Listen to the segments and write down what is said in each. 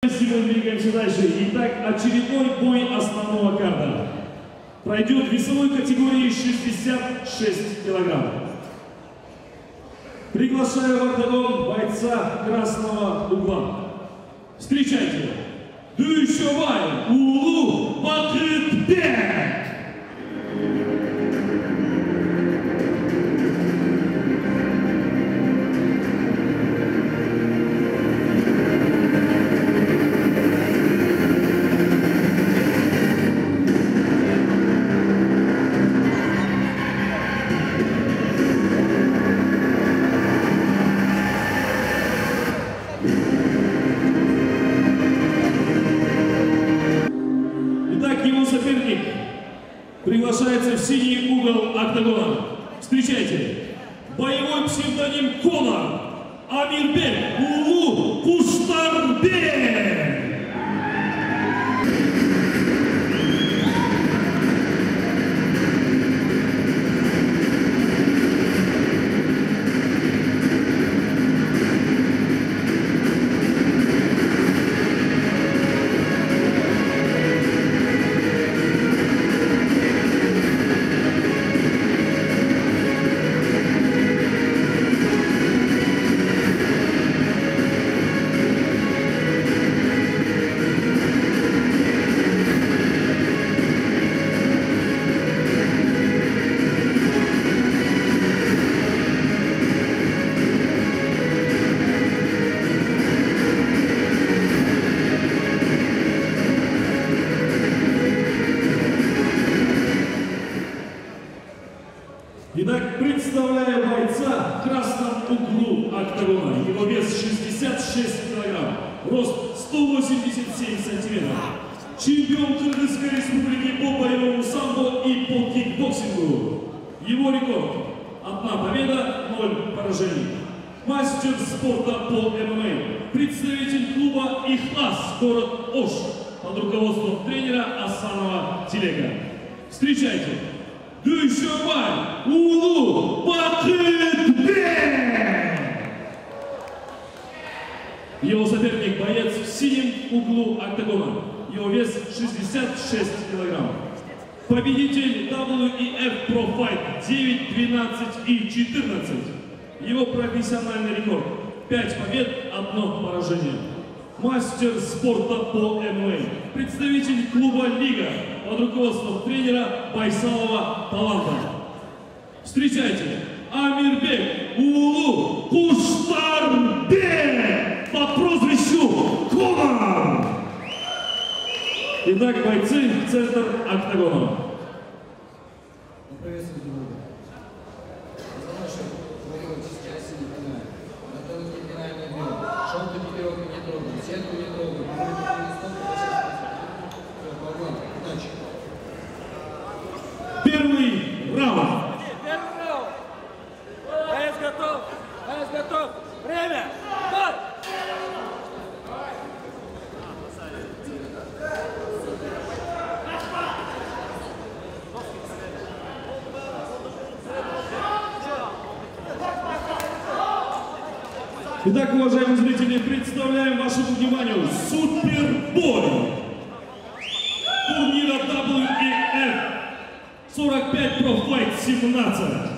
Мы двигаемся дальше. Итак, очередной бой основного карта. Пройдет в весовой категории 66 килограмм. Приглашаю в октагон бойца красного угла. Встречайте, Дүйшөбай Улу Бакытбек! Приглашается в синий угол октагона. Встречайте, боевой псевдоним Конор Амирбек Улу Куштарбек! Итак, представляю бойца в красном углу октагона. Его вес 66 килограмм, рост 187 сантиметров. Чемпион Кыргызской республики по боевому самбо и по кикбоксингу. Его рекорд – 1 победа, 0 поражений. Мастер спорта по ММА. Представитель клуба «Ихлас», город Ош, под руководством тренера Асанова Телега. Встречайте! Дүйшөбай Улу Бакытбек! Его соперник – боец в синем углу октагона. Его вес 66 килограмм. Победитель WEF Pro Fight 9, 12 и 14. Его профессиональный рекорд – 5 побед, 1 поражение. Мастер спорта по ММА. Представитель клуба «Лига» под руководством тренера Байсалова Таланта. Встречайте, Амирбек Улу Куштарбек по прозвищу Конор! Итак, бойцы в центр октагона. Первый раунд. Боец готов. Боец готов. Время. Бой. Итак, уважаемые зрители, представляем вашему вниманию супербой турнира WEF 45 Pro Fight 17.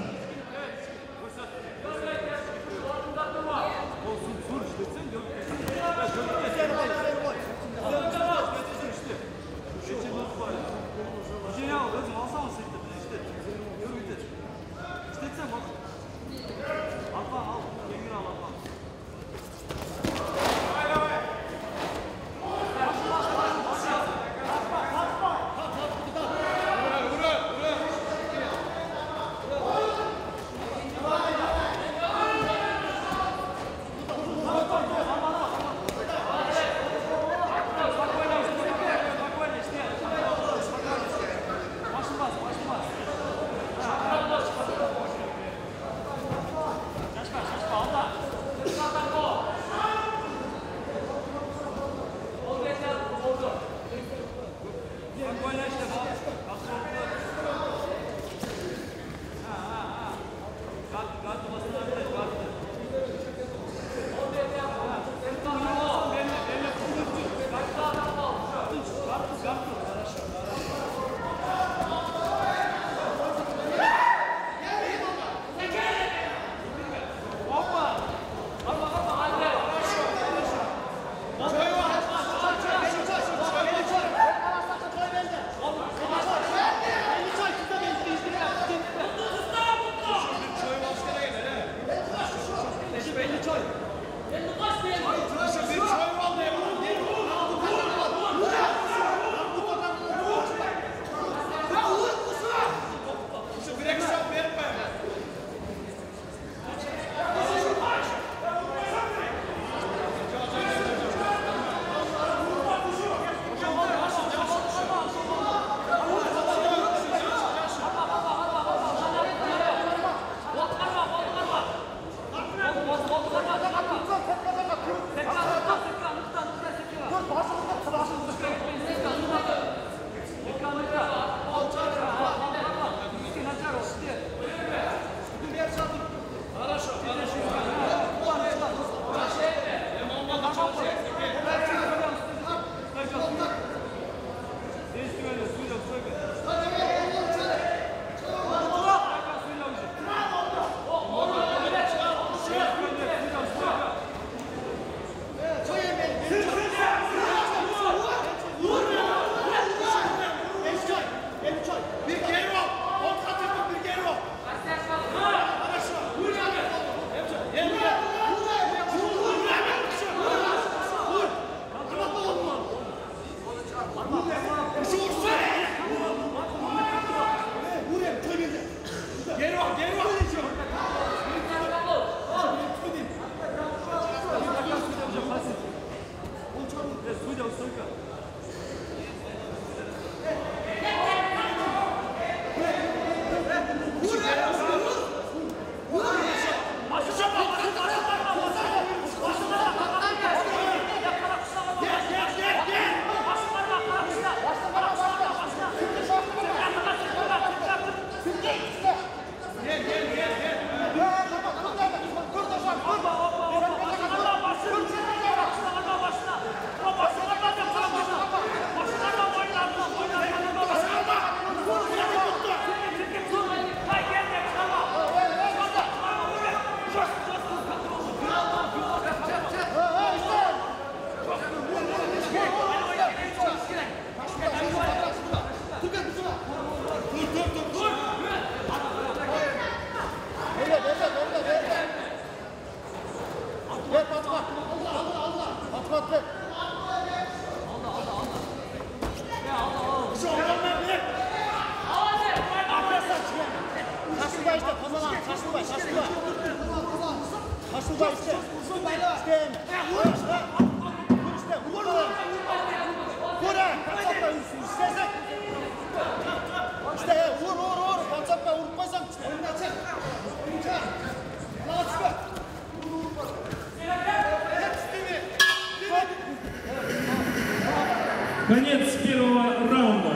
Конец первого раунда.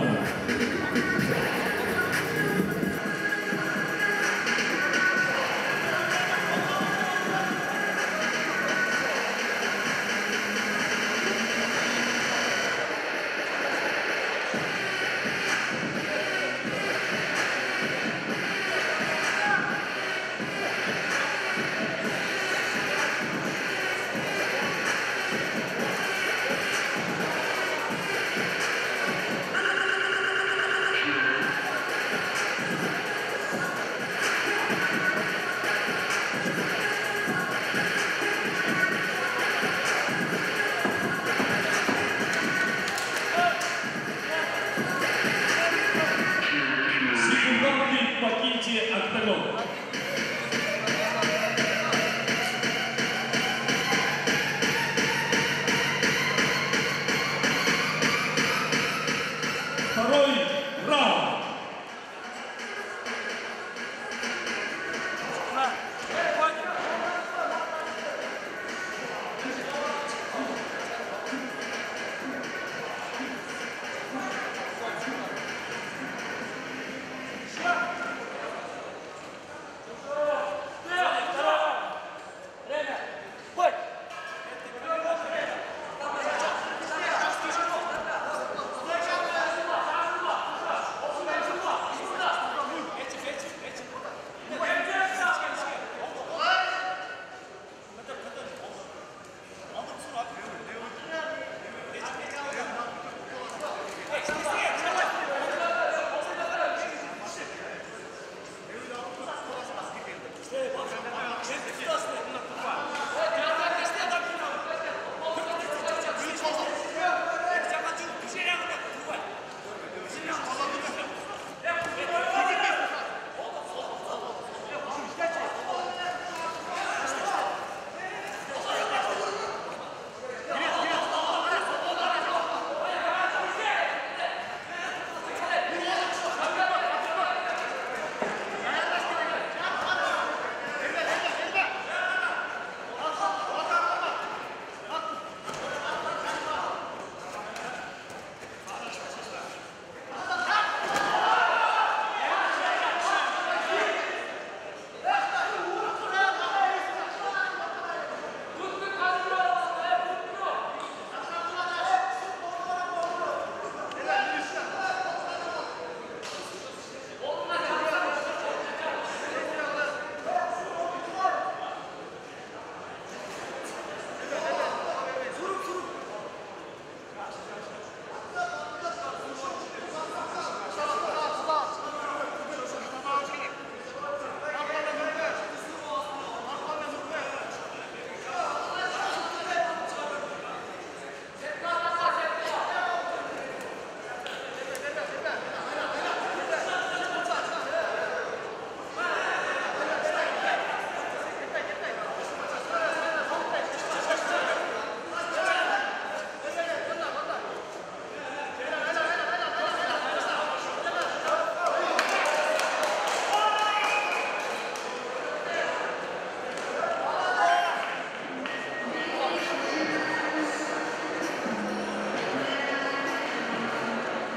Покиньте октагон. Второй раунд.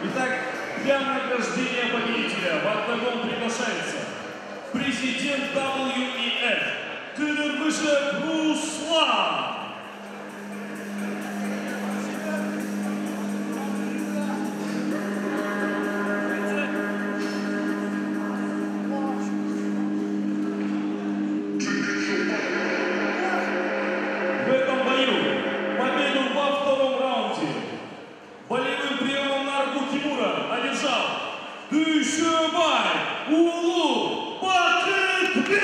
Итак, для награждения победителя в октагон приглашается президент WEF Тынырбышев Руслан. В этом бою победу во втором раунде болевым приемом на руку Тимура одержал Дүйшөбай Улу Бакытбек.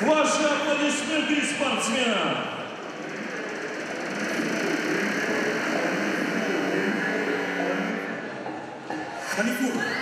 Ваши аплодисменты спортсменам. Манипур.